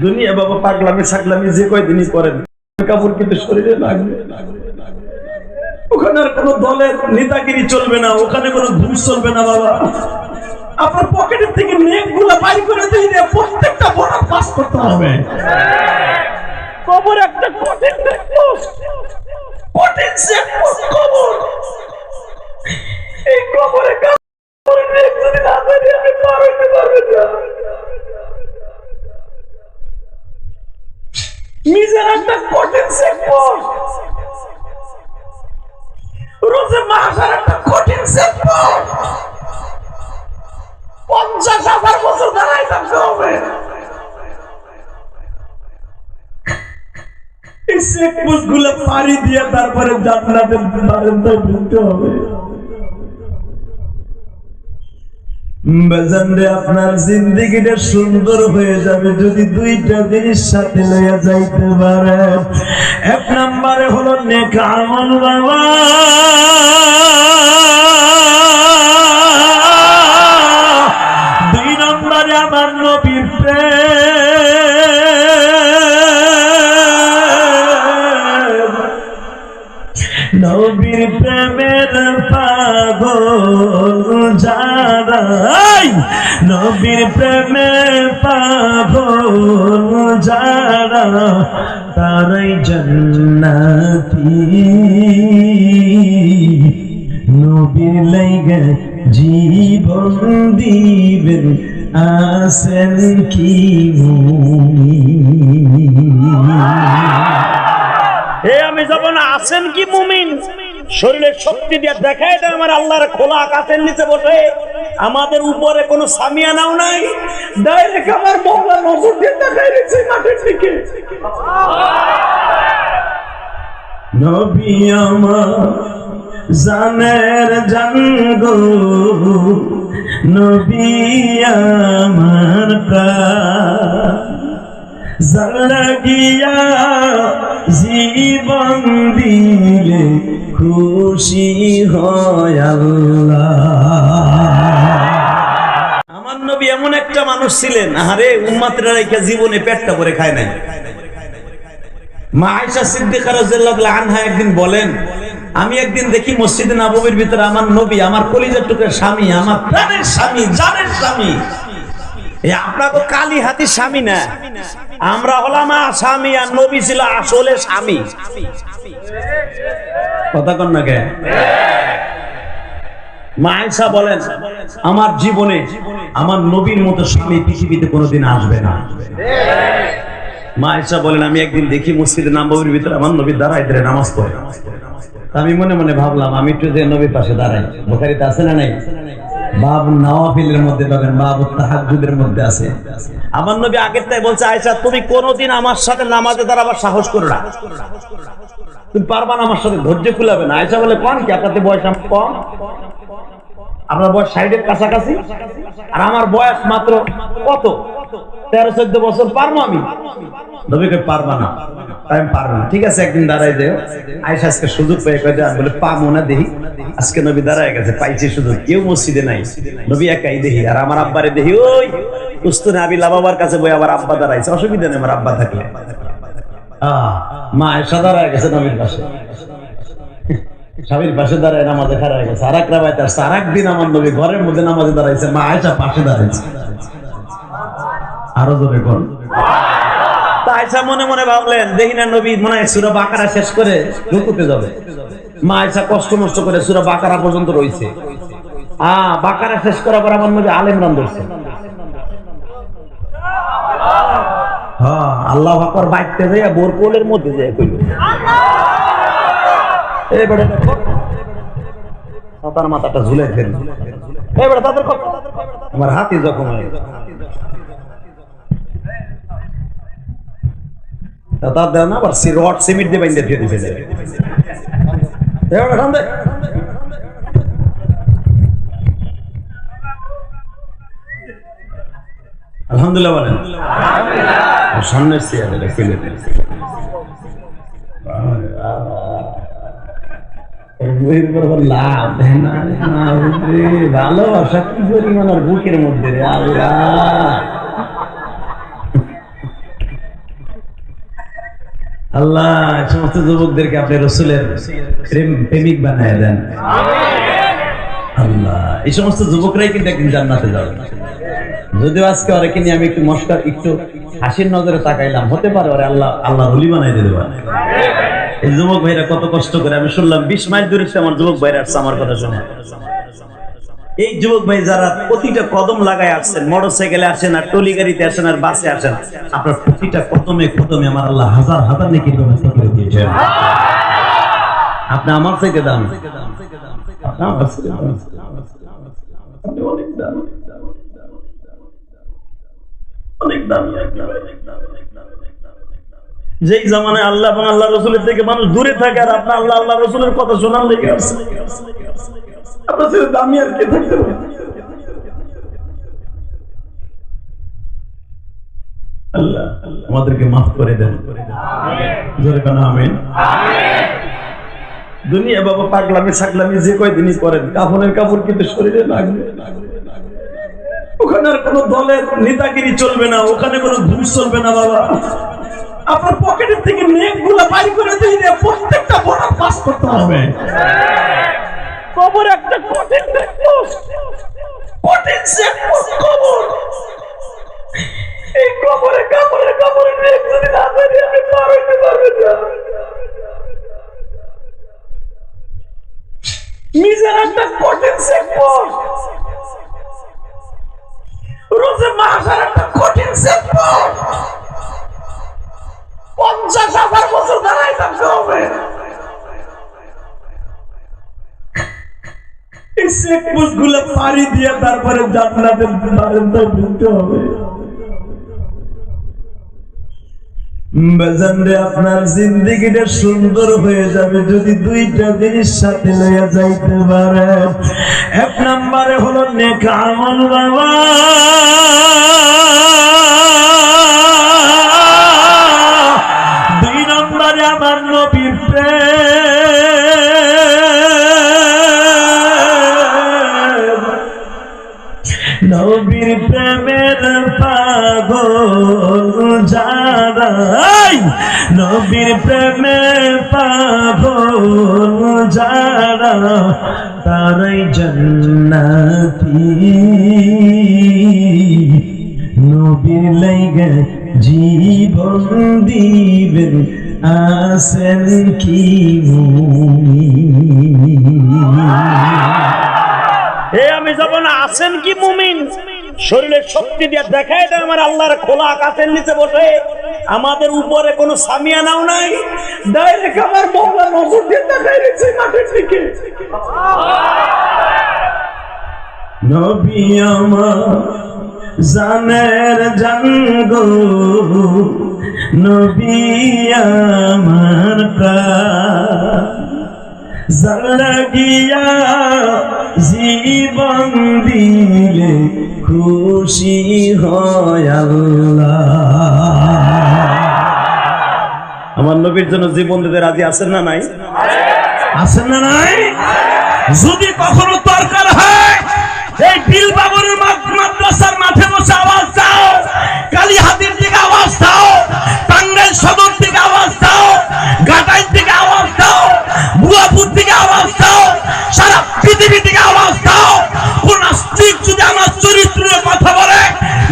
দুনিয়া বাবা পাগলামি ছাগলামি যে কয়দিনই করেন, কাপড় কিন্তু শরীরে লাগবে। ওখানে আর কোনো দলের নেতাগিরি চলবে না, ওখানে কোনো ঘুষ চলবে না বাবা। আপনার পকেটের থেকে নেকগুলা বাইর করে দিয়ে প্রত্যেকটা বড় পাস করতে হবে। কবর একটা কঠিন চেকপোস্ট, কঠিন চেকপোস্ট কবর। এই কবরে কাপড় নেক যদি না জানি আমি পার হইতে পারবেন না। নিজের একটা কঠিন চেকপোস্ট, রোজে মাসার একটা কঠিন চেকপোস্ট। 50,000 বছর দাঁড়ায় থাকতে হবে। এই চেকপোস্ট গুলো পাড়ি দিয়ে তারপরে জান্নাতের বারান্দায় ঢুকতে হবে। বাজানরে আপনার জিন্দেগিটা সুন্দর হয়ে যাবে যদি দুইটা জিনিস সাথে লইয়া যাইতে পারে। এক নম্বরে হলো নেক আমল বাবা, দুই নম্বরে আমার নবীর প্রেম। নবীর প্রেমের পাগল যারা, নবীর প্রেমে পাগল যারা, তারাই জান্নাতি। নবীর লাইগা জীবন দিবেন আছেন কি মুমিন। আমি যাব না, আছেন কি মুমিন? শরীরের শক্তি দিয়ে দেখায় দেয় আমার আল্লাহর খোলা আকাশের নিচে বসে, আমাদের উপরে কোনো সামিয়ানাও নাই, ডাইরেক্ট আমার মওলা নজর দিয়ে দেখায় দিচ্ছে মাঠের দিকে। নবী আমার জানের জান গো, নবী আমার প্রাণ, জান লাগিয়া জীবন দিলে খুশি হয় আল্লাহ। আমার নবী এমন একটা মানুষ ছিলেন, আরে উম্মতরা রেখে জীবনে পেটটা ভরে খায় নাই। মা আয়েশা সিদ্দিকা রাদিয়াল্লাহু আনহা একদিন বলেন, আমি একদিন দেখি মসজিদে নববীর ভিতরে আমার নবী, আমার কলিজার টুকরা স্বামী, আমার প্রাণের স্বামী, জানের স্বামী। এই আপনার তো কালী হাতির স্বামী না, আমরা হলাম স্বামী, আর নবী ছিল আসলে স্বামী। কথা কন না কে? মা আয়েশা বলেন, আমার জীবনে আমার নবীর মতো স্বামী পৃথিবীতে কোনোদিন আসবে না। মা আয়েশা বলেন, আমি একদিন দেখি মসজিদে নববীর ভিতরে আমার নবী দাঁড়ায় ধরে নামাজ পড়ে। আমি মনে মনে ভাবলাম আমি একটু যে নবীর পাশে দাঁড়াই। বুখারীতে আছে না নাই? বাবু নওয়াফিলের মধ্যে পাবেন, বাবু তাহাজ্জুদের মধ্যে আছে। আমার নবী আগের তাই বলছে, আয়েশা তুমি কোনোদিন আমার সাথে নামাজে দাঁড়াবার সাহস করো না, তুমি পারবা না আমার সাথে, ধৈর্য কুলাবে না। আয়েশা বলে, কোন কি আপনাদের বয়স কম? আপনার বয়স 60-এর কাছাকাছি, আর আমার বয়স মাত্র কত 13-14 বছর, পারবো আমি? নবীকে পারবা না, আমি পারবো না। ঠিক আছে, একদিন দাঁড়াই দেও। আয়েশা আজকে সুযোগ পেয়ে কয়ে দেয়, বলে পা মনে দেখি। আজকে নবী দাঁড়ায় গেছে, পাইছি সুযোগ, কেউ মসজিদে নাই, নবী একাই দেখি। আর আমার আব্বারে দেখি ওই কুস্তুনে আবিলা বাবার কাছে বই আবার আব্বা দাঁড়াইছে, অসুবিধা নেই আমার আব্বা থাকলে। মা আয়েশা দাঁড়ায় গেছে নবীর পাশে, স্বামীর পাশে দাঁড়ায় নামাজে খাড়া হয়ে গেছে। আর এক রাবাইতে আসছে, আর একদিন আমার নবী ঘরের মধ্যে নামাজে দাঁড়াইছে, মা আয়েশা পাশে দাঁড়াইছে। আরো জোরে কোন? আয়েশা মনে মনে ভাবলেন, দেখি না নবী মনে হয় সূরা বাকারা শেষ করে রুকুতে যাবে। মা আয়েশা কষ্ট নষ্ট করে সূরা বাকারা পর্যন্ত রইছে। বাকারা শেষ করার পর আমার নবী আলে ইমরান ধরছে। আল্লাহু আকবার বাইতে যাইয়া বোর কোলের মধ্যে যায় কইল, এই বড় দেখো তার মাথাটা ঝুলে ফেল, এই বড় তাদের আমার হাতে জখম হয়। তার দেয় না, আবার রড সিমেন্ট দিয়ে বাইন্দে দিয়ে দিছে। আলহামদুলিল্লাহ বলেন। সামনের চেয়ারে ফেলে লাভ ভালোবাসা কি পরিমাণ বুকের মধ্যে রে আল্লাহ। আল্লাহ সমস্ত যুবকদেরকে আপনি রাসূলের প্রেমিক বানায় দেন। আল্লাহ এই সমস্ত যুবকরাই কিন্তু একদিন জান্নাতে যাবে। যদিও আজকে ওরা নিয়ে আমি একটু মস্কার একটু হাসির নজরে তাকাইলাম, হতে পারে ওরা আল্লাহর ওলি বানাই দিতে পারে। এই যুবক ভাইরা কত কষ্ট করে, আমি শুনলাম 20 মাইল দূরে আমার যুবক ভাইরা আসছে আমার কথা শুনে। এই যুবক ভাই যারা প্রতিটা কদম লাগায় আসছেন, মোটরসাইকেলে আসেন আর টলি গাড়িতে আসেন আর বাসে আসেন, আপনার প্রতিটা কদমে কদমে আমার আল্লাহ হাজার হাজার নেকির ব্যবস্থা করে দিয়েছেন। আপনি আমার থেকে দাম, যেই জামানায় আল্লাহ এবং আল্লাহ রসুলের থেকে মানুষ দূরে থাকে আর আপনার আল্লাহ আল্লাহ রসুলের কথা শোনার লেগে আছে, আপনার ছেলে দামি আর কে থাকতে পারে? আল্লাহ আমাদেরকে মাফ করে দেন, জোরে কেন আমিন। দুনিয়া বাবা পাগলামি ছাগলামি যে কয়দিনই করেন, কাফনের কাপড় কিন্তু শরীরে লাগবে। ওখানে আর কোনো দলের নেতাগিরি চলবে না, ওখানে কোনো ঘুষ চলবে না বাবা। আপনার পকেটের থেকে নেকগুলো বাইর করে দিয়ে প্রত্যেকটা বোনাস পাস করতে হবে। কবর একটা কঠিন কবর, এই কবরে কাপড়ে কাপড়ে নেক যদি না জানি আমি পার হইতে পারবে না। মিজান একটা কঠিন চেকপোস্ট, রোজে মাহাশার একটা কঠিন চেকপোস্ট, 50,000 বছর দাঁড়ায় থাকতে হবে। এই চেকপোস্ট গুলো পাড়ি দিয়ে তারপরে জান্নাতের বারান্দায় ঢুকতে হবে। বাজানরে আপনার জিন্দেগিটা সুন্দর হয়ে যাবে যদি দুইটা জিনিস সাথে লইয়া যাইতে পারে। এক নম্বরে হলো নেক আমল বাবা, দুই নম্বরে আমার নবীর প্রেম, নবীর প্রেমের পাগল যারা, নবীর প্রেমে পাগল যারা তারাই জান্নাতি, নবীর লাইগা জীবন দিবেন আছেন কি মুমিন। আমি যাব না, আছেন কি মুমিন? শরীরের শক্তি দিয়ে দেখায় দেয় আমার আল্লাহর খোলা আকাশের নিচে বসে, আমাদের উপরে কোনো সামিয়ানাও নাই, ডাইরেক্ট আমার মওলা নজর দিয়ে দেখায় দিচ্ছে মাঠের দিকে। নবী আমার জানের জানগো, নবী আমার প্রাণ, জান লাগিয়া জীবন দিলে খুশি হয় আল্লাহ। আমার নবীর জন্য জীবন দিতে রাজি আছেন না নাই? আছেন না নাই? যদি কখনো দরকার হয় এই বিল বাবুরের মাদ্রাসার মাঠে বসে আওয়াজ দাও, কালীহাতির দিকে আওয়াজ দাও, টাঙ্গাইল সদর থেকে আওয়াজ দাও, ঘাটাইল থেকে আওয়াজ দাও, বুয়াপুর থেকে আওয়াজ দাও, সারা পৃথিবী থেকে আওয়াজ দাও। কোন নাস্তিক যদি আমার চরিত্র নিয়ে কথা বলে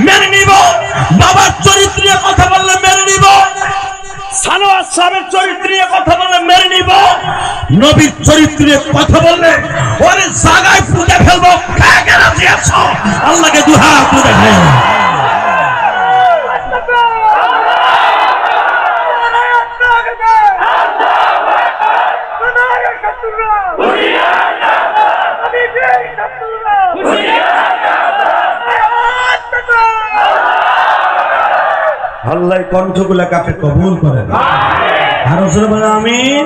মেনে নিব, বাবার চরিত্র নিয়ে কথা বললে মেনে নিব, সানোয়ার সাহেবের চরিত্র নিয়ে কথা বললে মেনে নিব, নবীর চরিত্র নিয়ে কথা বললে ওরে জায়গায় পুঁতে ফেলবো। আল্লাহকে দুহাত তুলে দেখায়। আল্লাহ কণ্ঠগুলা কাপে কবুল করেন। আর আমিন।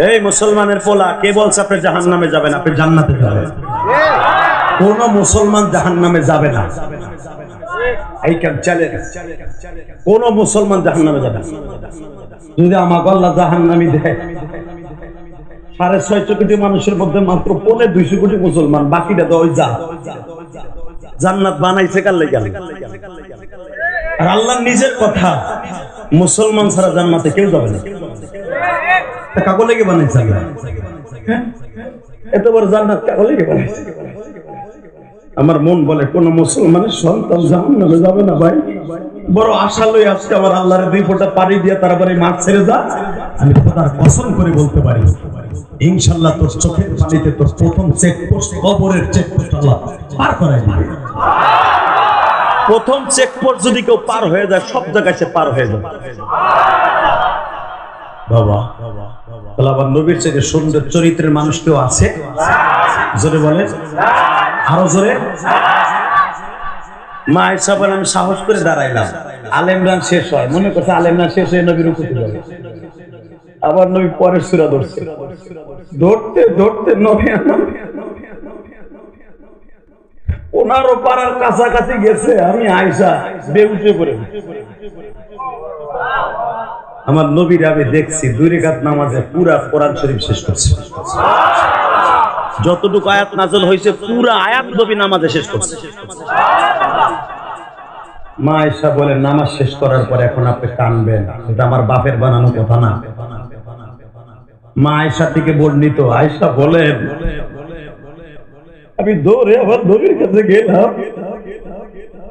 এই মুসলমানের পোলা, কে বলছে আপনি জাহান্নামে যাবেন? আপনি জান্নাতে যাবেন। কোন মুসলমান জাহান্নামে যাবে না, এই কেন চলে? কোন মুসলমান জাহান্নামে যাবে না। যদি আমাকে আল্লাহ জাহান্নামী দেয়, 6.5 কোটি মানুষের মধ্যে মাত্র 250 কোটি মুসলমান, বাকিটা তো ওই জান্নাত বানাইছে কার লাগি? আর আল্লাহ নিজের কথা, মুসলমান ছাড়া জান্নাতে কেউ যাবে না। কাগজ লেগে বানাইছে আল্লাহ, এত বড় জান্নাত কাগজ লেগে বানাইছে। আমার মন বলে কোন মুসলমানের সন্তান জাহান্নামে যাবে না ভাই। বড় আশা লই আজকে আমার আল্লাহর দুই ফোঁটা পানি দিয়ে তারপরে মাঠ ছেড়ে যা। আমি খোদার কসম করে বলতে পারি ইনশাআল্লাহ তোর চোখের পানিতে তোর প্রথম চেকপোস্ট, কবরের চেকপোস্ট আল্লাহ পার করাই দিবে। প্রথম চেকপোস্ট যদি কেউ পার হয়ে যায় সব জায়গায় সে পার হয়ে যাবে বাবা। তাহলে আবার নবীর চেয়ে সুন্দর চরিত্রের মানুষ কেউ আছে? জোরে বলে, আরো জোরে। মা আয়েশা বলেন আমি সাহস করে দাঁড়াইলাম, আলে ইমরান শেষ হয়, মনে করছে আলে ইমরান শেষ হয়ে নবীর উপরে যাবে। আবার নবী পরের সূরা ধরছে, ধরতে ধরতে নবী 15 পারার কাছাকাছি গেছে। আমি আয়েশা বেহুশে পড়ে, আমার নবীর আমি দেখছি 2 রাকাত নামাজে পুরা কোরআন শরীফ শেষ করছে। যতটুকু আয়াত নাযিল হয়েছে পুরা আয়াত নবী নামাজে শেষ করছে। মা আয়েশা বলেন নামাজ শেষ করার পর এখন আপনি কানবেন, এটা আমার বাপের বানানো কথা না। মা আয়েশা থেকে বর্ণিত, আয়েশা বলেন আমি দৌড়ে আবার নবীর কাছে গেলাম।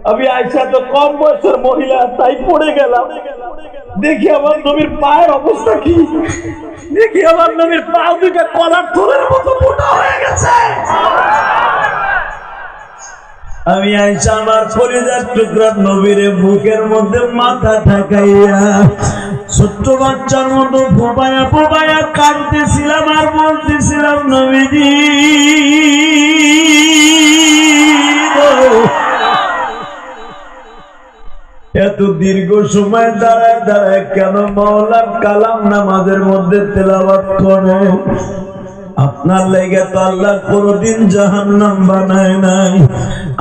আমি আয়েশা তো কম বয়সের মহিলা, তাই পড়ে গেলাম। দেখি আমার নবীর পায়ের অবস্থা কি, দেখি আমার নবীর পা দুইটা কলার থলের মতো মোটা হয়ে গেছে। আমি আয়েশা আমার কলিজার টুকরা নবীর বুকের মধ্যে মাথা ঠেকাইয়া ছোট্ট বাচ্চার মতো ফোপায়া ফোপায়া কাঁদতেছিলাম আর বলতেছিলাম নবীজি এত দীর্ঘ সময় দাঁড়ায় দাঁড়ায় কেন মাওলার কালাম নামাজের মধ্যে তেলাওয়াত করে? আপনার লেগে তো আল্লাহ কোনদিন জাহান্নাম বানায় নাই।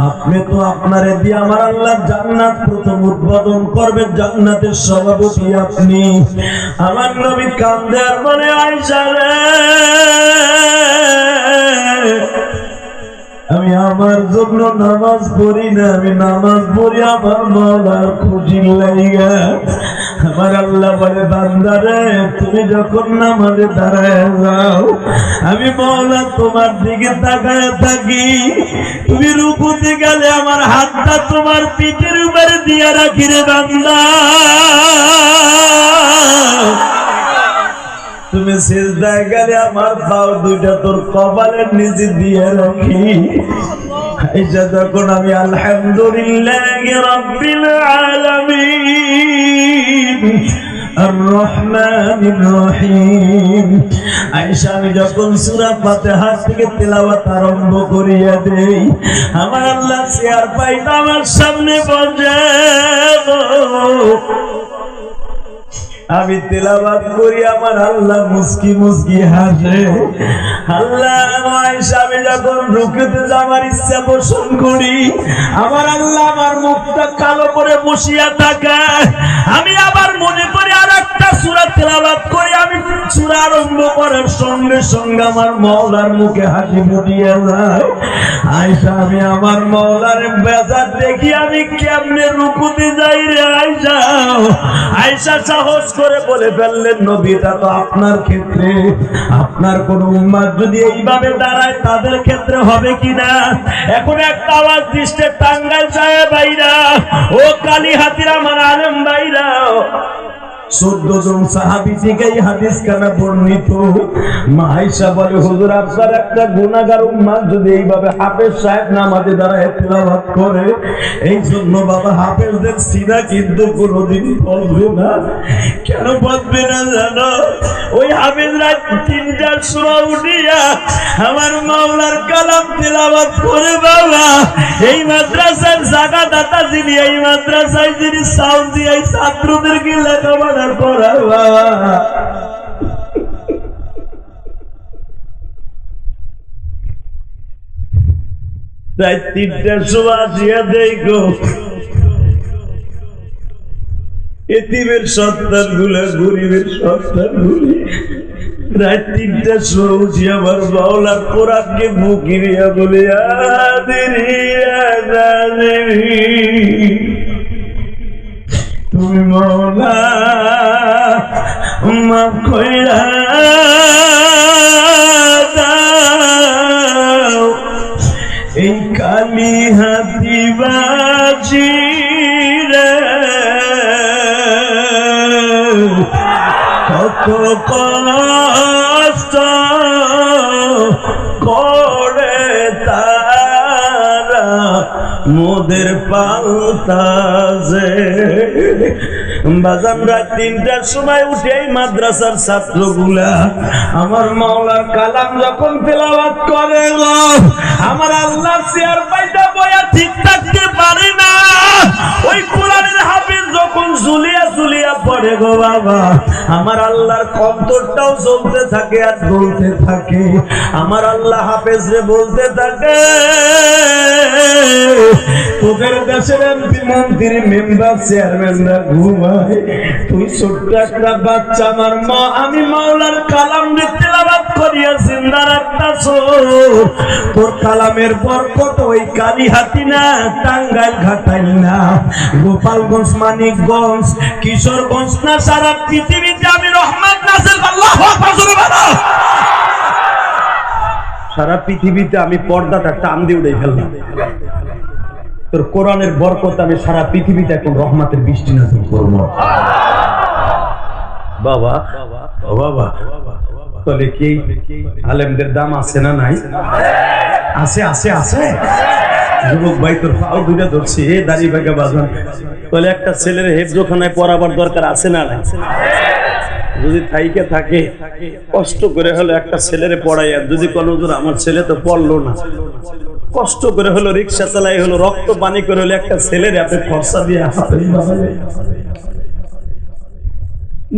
আপনি তো আপনারে দিয়ে আমার আল্লাহ জান্নাত প্রথম উদ্বোধন করবে, জান্নাতের সভাপতি আপনি। আমার নবী কান্দে আর বলে আয়েশা রে আমি আমার জন্য নামাজ পড়ি না, আমি নামাজ পড়ি আমার মাওলার খুশির লাইগা। আমার আল্লাহ বলে বান্দারে তুমি যখন নামাজে দাঁড়ায় যাও আমি মাওলা তোমার দিকে তাকায় থাকি, তুমি রুকুতে গেলে আমার হাতটা তোমার পিঠের উপরে দিয়ে রাখি রে বান্দা, তুমি সিজদায় গেলে আমার পাও দুইটা তোর কপালের নিচে দিয়ে রাখি। আয়েশা যখন আমি আলহামদুলিল্লাহি রাব্বিল আলামিন আর রহমানির রহিম আয়েশা আমি যখন সূরা ফাতিহা থেকে তেলাওয়াত আরম্ভ করিয়া দেই আমার আল্লাহ চেয়ার পাইতা আমার সামনে বসে, আমি তেলাওয়াত করি আমার আল্লাহ মুস্কি মুস্কি হাসে। আল্লাহ আয়েশা আমি যখন রুকুতে যাওয়ার ইচ্ছা পোষণ করি আমার আল্লাহ আমার মুখটা কালো করে বসিয়া থাকে। আমি আবার মনে করি আর একটা সূরা তেলাওয়াত করি, আমি সূরা আরম্ভ করার সঙ্গে সঙ্গে আমার মাওলার মুখে হাসি ফুটিয়ে যায়। আয়েশা আমি আমার মাওলার বেজার দেখি আমি কেমনে রুকুতে যাই রে আয়েশা। আয়েশা সাহস করে বলে ফেললেন নবীটা তো আপনার ক্ষেত্রে, আপনার কোন উম্মত যদি এইভাবে দাঁড়ায় তাদের ক্ষেত্রে হবে কিনা? এখন একটা আওয়াজ দিচ্ছে টাঙ্গাইল সাহেব ভাইরা, ও কালীহাতির আমার আলেম ভাইরা, 14 জন সাহাবী থেকে এই হাদিস কানা বর্ণিত। মা আয়েশা বলে হুজুর আপনার একটা গুনাহগার উম্মত যদি এইভাবে হাফেজ সাহেব নামাজে দাঁড়ায় তেলাওয়াত করে, এই জন্য বাবা হাফেজদের সিনা কিন্তু কোনোদিন বলবে না। কেন বলবে না জানো? ওই হাফেজরা 3টার সূরা উঠিয়া আমার মাওলার কালাম তেলাওয়াত করে বাবা। এই মাদ্রাসার জাকাতদাতা যিনি, এই মাদ্রাসায় যিনি সাউন্ড দিয়ে এই ছাত্রদেরকে লেখাপড়া করা বাবা, তাই 3টার সময় আসিয়া দেখো এতিমের সন্তান গুলা, গরিবের সন্তান গুলি রাত 3টার সময় উঠি আমার মাওলার কোরআনকে মুখিয়া বলে তুমি মওলা মাফ কইরা দাও এই কালি হাতিবাজি রে কত কষ্ট করে তারা মোদের পাল্টাছে বাজান রাত ৩টার সময় উঠে এই মাদ্রাসার ছাত্রগুলা আমার মাওলার কালাম যখন তেলাওয়াত করে গো আমার আল্লাহ চেয়ার পাইটা বয়া ঠিক থাকতে পারে না ওই কোরআনের হাফেজ যখন ঝুলিয়া ঝুলিয়া পড়ে গো বাবা আমার আল্লাহর কণ্ঠটাও চলতে থাকে আর বলতে থাকে আমার আল্লাহ হাফেজরে বলতে থাকে তোদের দেশের এমপি মন্ত্রী মেম্বার চেয়ারম্যানরা ঘুমায় তুই ছোট্ট একটা বাচ্চা আমার মা আমি মাওলার কালাম তেলাওয়াত করিয়া জিন্দা রাখতাছ তোর কালামের বরকত ওই কালীহাতি না টাঙ্গাইল ঘাটাইল না গোপালগঞ্জ মানিকগঞ্জ কিশোরগঞ্জ না সারা পৃথিবীতে আমি রহমত নাযিল আল্লাহু আকবার জোরে বলো সারা পৃথিবীতে আমি পর্দাটা টান দিয়ে উড়ে ফেললাম তোর কোরআনের বরকত আমি সারা পৃথিবীতে এখন রহমতের বৃষ্টি নাযিল করব বাবা বাবা তাহলে কি আলেমদের দাম আছে না নাই আছে আছে আছে যুবক ভাই তোর পাও দুইটা ধরছি এ দাড়ি ভাগে বাজান তাহলে একটা ছেলের হেফজখানায় পড়াবার দরকার আছে না নাই যদি থাইকে থাকে কষ্ট করে হলো একটা ছেলেরে পড়াই আর যদি কোনো আমার ছেলে তো পড়লো না কষ্ট করে হলো রিক্সা চালাই হলো রক্ত পানি করে হলো একটা ছেলের আপনি খরচা দিয়ে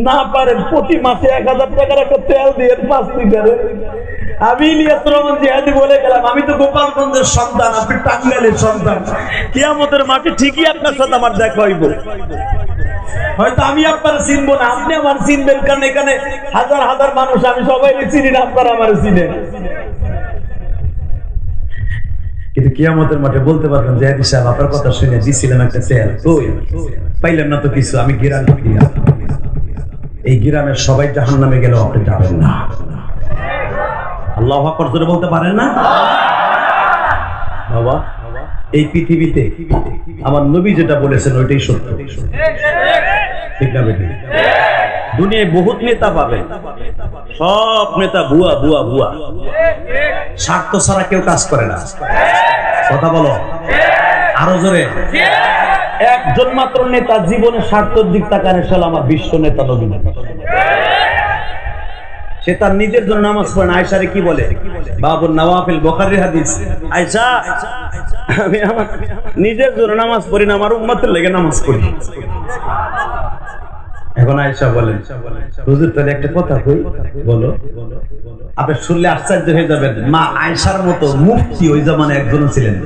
না পারেন প্রতি মাসে ১০০০ টাকার একটা তেল দিয়ে ৫ লিটারে আমি ইলিয়াস রহমান জিহাদি বলে গেলাম আমি তো গোপালগঞ্জের সন্তান আপনি টাঙ্গাইলের সন্তান কিয়ামতের মাঠে ঠিকই আপনার সাথে আমার দেখা হইব হয়তো আমি আপনারা চিনবো না আপনি আমার চিনবেন কারণ এখানে হাজার হাজার মানুষ আমি সবাই চিনি না আপনারা আমার চিনেন কিন্তু কিয়ামতের মাঠে বলতে পারবেন জিহাদি সাহেব আপনার কথা শুনে দিছিলাম একটা তেল কই পাইলাম না তো কিছু আমি গিরান দিলাম এই গ্রামের সবাই জাহান্নামে গেলেও আপনি যাবেন না আল্লাহু আকবার জোরে বলতে পারেন না বাবা এই পৃথিবীতে আমার নবী যেটা বলেছেন ওইটাই সত্য ঠিক না বেটি দুনিয়ায় বহুত নেতা পাবে সব নেতা ভুয়া ভুয়া ভুয়া স্বার্থ ছাড়া কেউ কাজ করে না কথা বলো আরো জোরে একজন মাত্র নেতা জীবনের স্বার্থের দিক তাকানে সাল আমার বিশ্ব নেতা নবী সে তার নিজের জন্য নামাজ পড়ে না আয়েশারে কি বলে বাবুন নওয়াফিল বুখারীর হাদিস আয়েশা আমি আমার নিজের জন্য নামাজ পড়ি না আমার উম্মতের লাগি নামাজ পড়ি এখন আয়েশা বলেন হুজুর তাহলে একটা কথা কই বলো আপনি শুনলে আশ্চর্য হয়ে যাবেন মা আয়েশার মতো মুফতি ওই জামানায় একজন ছিলেন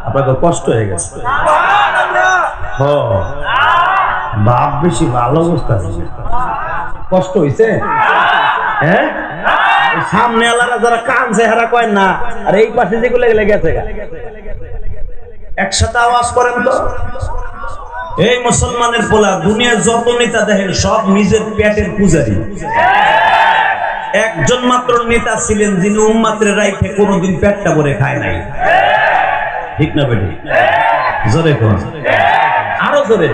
আপনাকে কষ্ট হয়ে গেছে বাপ বেশি ভালো অবস্থা কষ্ট হয়েছে হ্যাঁ সামনে আলাদা যারা কানছে হারা কয় না আর এই পাশে যেগুলো গেছে একসাথে আওয়াজ করেন তো এই মুসলমানের পোলা দুনিয়ার যত নেতা দেখেন সব নিজের পেটের পূজারী একজন মাত্র নেতা ছিলেন যিনি উম্মাতের রাইখে কোনোদিন পেটটা ভরে খায় নাই ঠিক না বেটি জোরে কোন আরো জোরে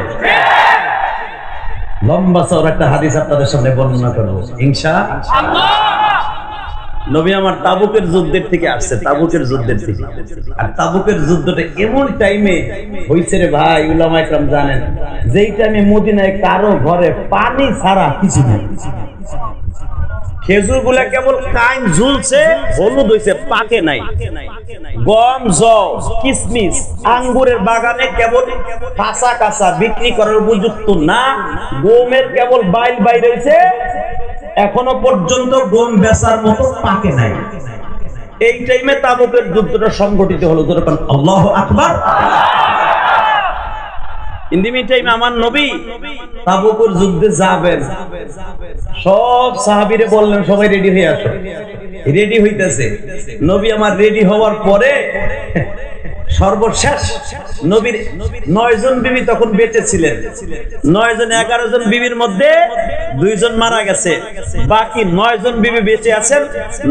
লম্বা চওড়া একটা হাদিস আপনাদের সামনে বর্ণনা করব ইনশাআল্লাহ নবী আমার তাবুকের যুদ্ধের থেকে আসছে তাবুকের যুদ্ধের থেকে আর তাবুকের যুদ্ধটা এমন টাইমে হইছে রে ভাই উলামা একরাম জানেন যেই টাইমে মদিনায় কারো ঘরে পানি ছাড়া কিছু নেই খেজুর গুলা কেবল কাইন ঝুলছে হলুদ হইছে পাকে নাই গম জও কিশমিশ আঙ্গুরের বাগানে কেবল কাঁচা কাঁচা বিক্রি করার উপযুক্ত না গমের কেবল বাইল বাইর হইছে এখনো পর্যন্ত গম বেচার মতো পাকে নাই এই টাইমে তাবুকের যুদ্ধটা সংগঠিত হলো যখন আল্লাহু আকবার ইন দি মিন টাইম আমার নবী তাবুকের যুদ্ধে যাবেন সব সাহাবীরে বললেন সবাই রেডি হয়ে আসো রেডি হইতেছে নবী আমার রেডি হওয়ার পরে সর্বশেষ নবীর 9 জন বিবি তখন বেঁচে ছিলেন। 9 জন 11 জন বিবির মধ্যে 2 জন মারা গেছে, বাকি 9 জন বিবি বেঁচে আছেন।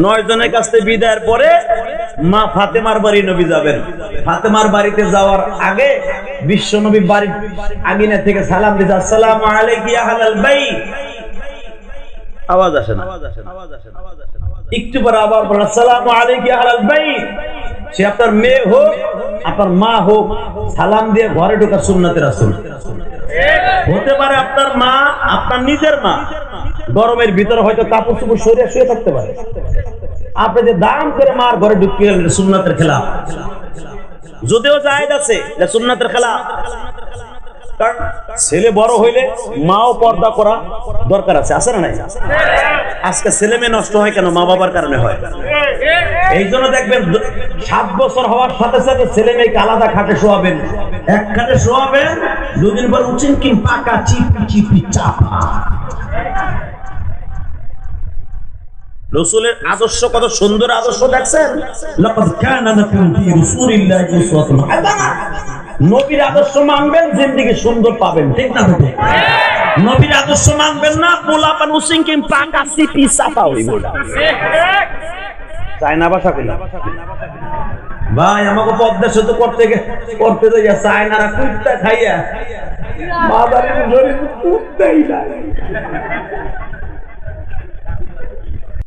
9 জনের কাছ থেকে বিদায়ের পরে মা ফাতেমার বাড়ি নবী যাবেন। ফাতেমার বাড়িতে যাওয়ার আগে বিশ্ব নবী বাড়ির আঙিনা থেকে সালাম দিয়েছে, আসসালামু আলাইকুম ইয়া আহলাল বাইত। আওয়াজ আসে না, একটু পরে আবার বলেন, আসসালামু আলাইকুম ইয়া আহলাল বাইত। সে আপনার মেয়ে হোক, আপনার মা হোক, সালাম দিয়ে ঘরে ঢোকার সুন্নাতে রাসূল। হতে পারে আপনার মা, আপনার নিজের মা, গরমের ভিতরে হয়তো কাপড় চোপড় সরিয়ে শুয়ে থাকতে পারে, আপনি যে দাম করে মার ঘরে ঢুকিয়ে গেলেন, সুন্নাতের খেলাফ। যদিও জায়েজ আছে, সুন্নাতের খেলাফ। কারণ ছেলে বড় হইলে মাও পর্দা করা দরকার আছে, আছে না নাই? আজকে ছেলে মেয়ে নষ্ট হয় কেন? মা বাবার কারণে হয়। এই জন্য দেখবেন 7 বছর হওয়ার সাথে সাথে ছেলে মেয়েকে আলাদা খাটে শোয়াবেন, এক খাটে শোয়াবেন, 2 দিন পর উচিন কি পাকা চিপি চিপি চাপা। রাসূলের আদর্শ কত সুন্দর আদর্শ দেখছেন। লাকাদ কানা লাকুম ফি রাসূলিল্লাহি উসওয়াতুন হাসানাহ। নবীর আদর্শ মানবেন, জিন্দেগি সুন্দর পাবেন, ঠিক না? নবীর আদর্শ মানবেন না, পোলাপান উচিন কি পাকা চিপি চাপা হইব। চায়না ভাষা কইলা ভাই, আমাকে পদ্মা সেতু করতে যাইয়া চায়নারা কুত্তা খাইয়া মাদারের শরীর কুত্তাই নাই।